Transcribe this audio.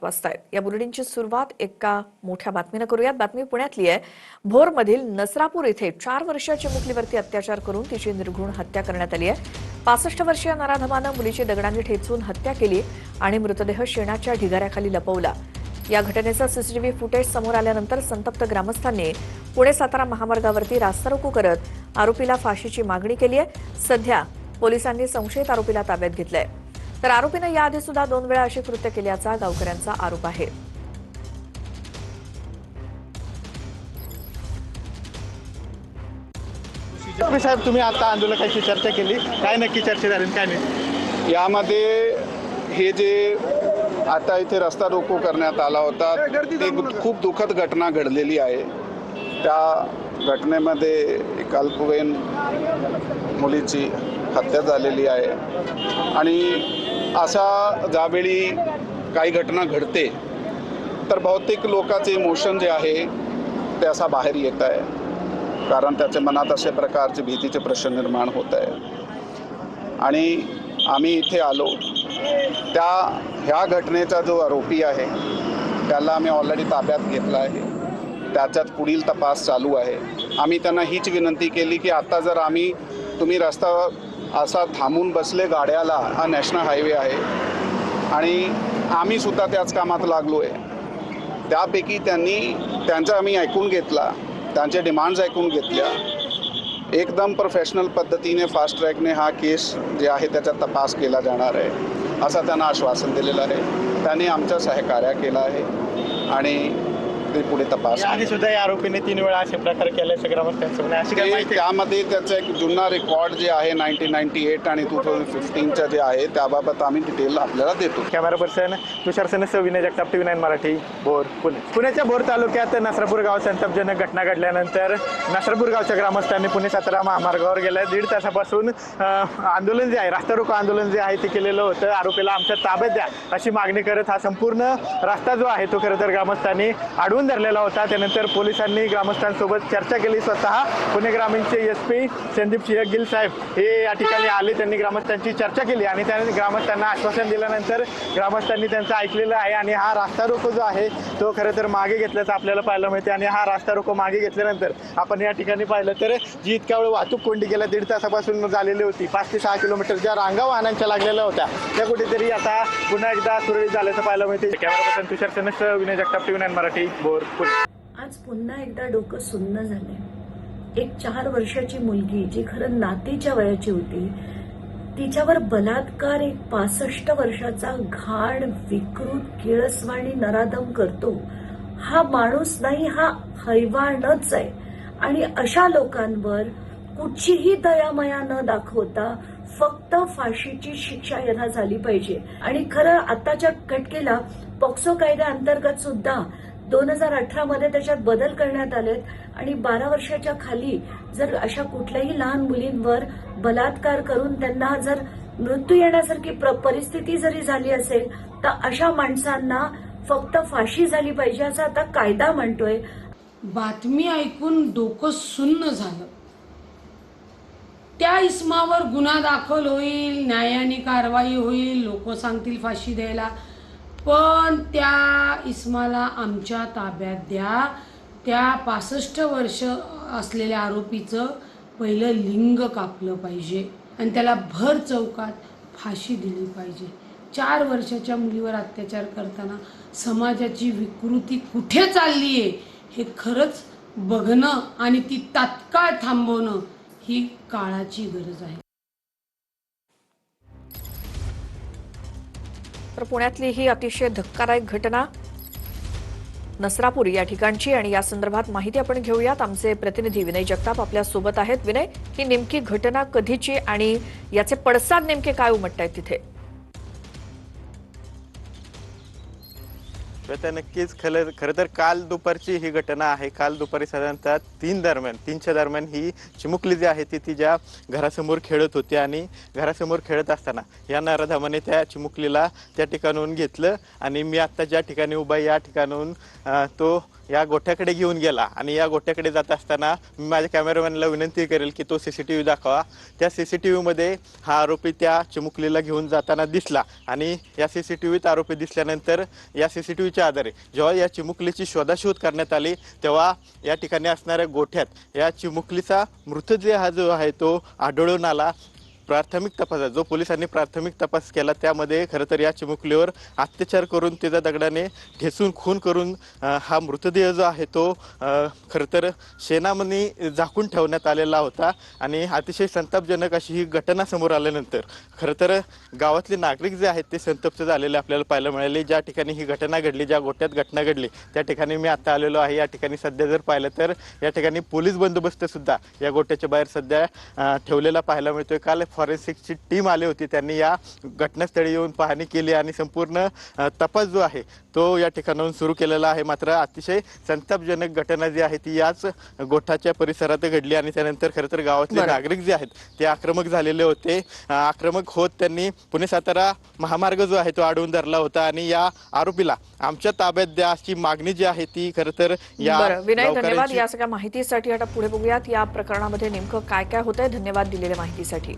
वाजतायत। या बुलेटिनची सुरुवात एका मोठ्या बातमीने करूयात। बातमी पुण्यातली आहे। भोरमधील नसरापूर येथे 4 वर्षाच्या मुलीवरती अत्याचार करून तिची निर्घृण हत्या करण्यात आली आहे। 65 वर्षीय नराधमानं मुलीची दगडांनी ठेचून हत्या केली आणि मृतदेह शेणाच्या ढिगाऱ्याखाली लपवला। या घटनेचा सीसीटीव्ही फुटेज समोर आल्यानंतर संतप्त ग्रामस्थांनी पुणे सातारा महामार्गावरती रास्ता रोको करत आरोपीला फाशीची मागणी केली आहे। सध्या पोलिसांनी संशयित आरोपीला ताब्यात घेतलंय। तर आरोपीनं याआधी सुद्धा 2 वेळा अशी कृत्य केल्याचा गावकऱ्यांचा आरोप आहे। साहेब, तुम्ही आता आंदोलकांशी चर्चा केली, काय नक्की चर्चा झाली काय नाही? यामध्ये हे जे आता इथे रस्ता रोको करण्यात आला होता ते खूप दुःखद घटना घडलेली आहे। त्या घटनेमध्ये एक अल्पवयीन मुलीची हत्या झालेली आहे आणि अशा ज्यावेळी काही घटना घडते तर बहुतेक लोकांचे इमोशन जे आहे ते असा बाहेर येत आहे, कारण त्याच्या मनात अशा प्रकारचे भीतीचे प्रश्न निर्माण होत आहे। आणि आम्ही इथे आलो, ह्या घटनेचा जो आरोपी आहे त्याला आम्ही ऑलरेडी ताब्यात घेतला आहे। त्याच्यात पुढील तपास चालू आहे। आम्ही त्यांना हीच विनंती केली की आता जर तुम्ही रस्ता असा थांबून बसले गाड्याला, हा नॅशनल हायवे आहे आणि आम्ही सुद्धा त्याच कामात लागलो आहे। त्यापैकी त्यांचा आम्ही ऐकून घेतला, त्यांचे डिमांड्स ऐकून घेतल्या। एकदम प्रोफेशनल पद्धतीने फास्ट ट्रॅकने हा केस जे आहे त्याचा तपास केला जाणार आहे असं त्यांना आश्वासन दिलेलं आहे। त्यांनी आमचं सहकार्य केलं आहे आणि ते पुढे तपास आधी सुद्धा या आरोपीने 3 वेळा असे प्रकार केले ग्रामस्थांसमोर। त्यामध्ये त्याचा एक जुना रेकॉर्ड जे आहे 1998 आणि 2015चं जे आहे त्याबाबत आम्ही डिटेल आपल्याला देतो। कॅमेरा पर्सन तुषार सनसह, विनय जगताप, TV9 मराठी, भोर, पुणे। पुण्याच्या भोर तालुक्यात नसरापूर गाव संतापजनक घटना घडल्यानंतर नसरापूर गावच्या ग्रामस्थांनी पुणे सातारा महामार्गावर गेल्या 1.5 तासापासून आंदोलन जे आहे, रास्ता रोको आंदोलन जे आहे ते केलेलं होतं। आरोपीला आमच्या ताब्यात द्या अशी मागणी करत हा संपूर्ण रस्ता जो आहे तो खरं तर ग्रामस्थांनी अडवून धरलेला होता। त्यानंतर पोलिसांनी ग्रामस्थांसोबत चर्चा केली। स्वतः पुणे ग्रामीणचे SP संदीप सिंह गिल साहेब हे या ठिकाणी आले, त्यांनी ग्रामस्थांची चर्चा केली आणि त्यांनी ग्रामस्थांना आश्वासन दिल्यानंतर ग्रामस्थांनी त्यांचं ऐकलेलं आहे आणि हा रास्ता रोको जो आहे तो खरं तर मागे घेतल्याचं आपल्याला पाहायला मिळते। आणि हा रास्ता रोको मागे घेतल्यानंतर आपण या ठिकाणी पाहिलं तर जी इतक्या वेळ वाहतूक कोंडी गेल्या 1.5 तासापासून झालेली होती, 5 ते 6 किलोमीटर ज्या रांगा वाहनांच्या लागलेल्या होत्या त्या कुठेतरी आता पुन्हा एकदा सुरळीत झाल्याचं पाहायला मिळते। कॅमेरा पर्सन तुषार सनसह, विनय जगताप, TV9 मराठी, भोर, पुणे। आज पुन्हा एकदा डोकं सुन्न झालंय। एक 4 वर्षाची मुलगी जी खरं नातीच्या वयाची होती, तिच्यावर बलात्कार एक 65 वर्षाचा घाण विकृत किळसवाणी नराधम करतो। हा माणूस नाही, हा हैवानच आहे। आणि अशा लोकांवर कुठचीही दयामया न दाखवता फक्त फाशीची शिक्षा यांना झाली पाहिजे। आणि खरं आताच्या घटनेला पॉक्सो कायद्याअंतर्गत सुद्धा 2018 मध्ये त्याच्यात बदल करण्यात आलेत आणि 12 वर्षाच्या खाली जर अशा कुठल्याही लहान मुलींवर बलात्कार करून त्यांना जर मृत्यू येण्यासारखी परिस्थिती जरी झाली असेल तर अशा माणसांना फक्त फाशी झाली पाहिजे असं आता कायदा म्हणतोय। बातमी ऐकून डोकं सुन्न झालं। त्या इस्मावर गुन्हा दाखल होईल, न्यायाने कारवाई होईल, लोक सांगतील फाशी द्यायला, पण त्या इस्माला आमच्या ताब्यात द्या। त्या 65 वर्ष असलेल्या आरोपीचं पहिलं लिंग कापलं पाहिजे आणि त्याला भर चौकात फाशी दिली पाहिजे। 4 वर्षाच्या मुलीवर अत्याचार करताना समाजाची विकृती कुठे चालली आहे हे खरंच बघणं आणि ती तात्काळ थांबवणं ही काळाची गरज आहे। तर पुण्यातली ही अतिशय धक्कादायक घटना नसरापूर या ठिकाणची आणि या संदर्भात माहिती आपण घेऊयात। आमचे प्रतिनिधी विनय जगताप आपल्या सोबत आहेत। विनय, ही नेमकी घटना कधीची आणि याचे पडसाद नेमके काय उमटतायत तिथे? नक्कीच खरं तर काल दुपारची ही घटना आहे। काल दुपारी साधारणतः 3च्या दरम्यान ही चिमुकली जी आहे ती तिच्या घरासमोर खेळत होती आणि घरासमोर खेळत असताना या नराधमाने त्या चिमुकलीला त्या ठिकाणाहून घेतलं आणि मी आत्ता ज्या ठिकाणी उभा या ठिकाणाहून तो या गोठ्याकडे घेऊन गेला आणि या गोठ्याकडे जात असताना मी माझ्या कॅमेरामॅनला विनंती करेल की तो CCTV दाखवा. त्या CCTV मध्ये हा आरोपी त्या चिमुकलीला घेऊन जाताना दिसला आणि या CCTVत आरोपी दिसल्यानंतर या CCTVच्या आधारे जेव्हा या चिमुकलीची शोधाशोध करण्यात आली तेव्हा या ठिकाणी असणाऱ्या गोठ्यात या चिमुकलीचा मृतदेह जो आहे तो आढळून आला. प्राथमिक तपास जो पोलिसांनी प्राथमिक तपास केला त्यामध्ये खरं तर या चिमुकलीवर अत्याचार करून तिचा दगडाने ठेचून खून करून हा मृतदेह जो आहे तो खरं तर शेणामध्ये झाकून ठेवण्यात आलेला होता. आणि अतिशय संतापजनक अशी ही घटना समोर आल्यानंतर खरं तर गावातले नागरिक जे आहेत ते संतप्त झालेले आपल्याला पाहायला मिळाले. ज्या ठिकाणी ही घटना घडली, ज्या गोठ्यात घटना घडली त्या ठिकाणी मी आता आलेलो आहे. या ठिकाणी सध्या जर पाहिलं तर या ठिकाणी पोलीस बंदोबस्त सुद्धा या गोठ्याच्या बाहेर सध्या ठेवलेला पाहायला मिळतोय. काल फॉरेन्सिकची टीम आली होती, त्यांनी या घटनास्थळी येऊन पाहणी केली आणि संपूर्ण तपास जो आहे तो या ठिकाणाहून सुरू केलेला आहे. मात्र अतिशय संतापजनक घटना जी आहे ती याच गोठ्याच्या परिसरात घडली आणि त्यानंतर खरं तर गावातले नागरिक जे आहेत ते आक्रमक झालेले होते. आक्रमक होत त्यांनी पुणे सातारा महामार्ग जो आहे तो अडवून धरला होता आणि या आरोपीला आमच्या ताब्यात द्या अशी मागणी जी आहे ती खरं तर या विनय, धन्यवाद या सगळ्या माहितीसाठी. आता पुढे बघूयात या प्रकरणामध्ये नेमकं काय काय होतंय. धन्यवाद दिलेल्या माहितीसाठी.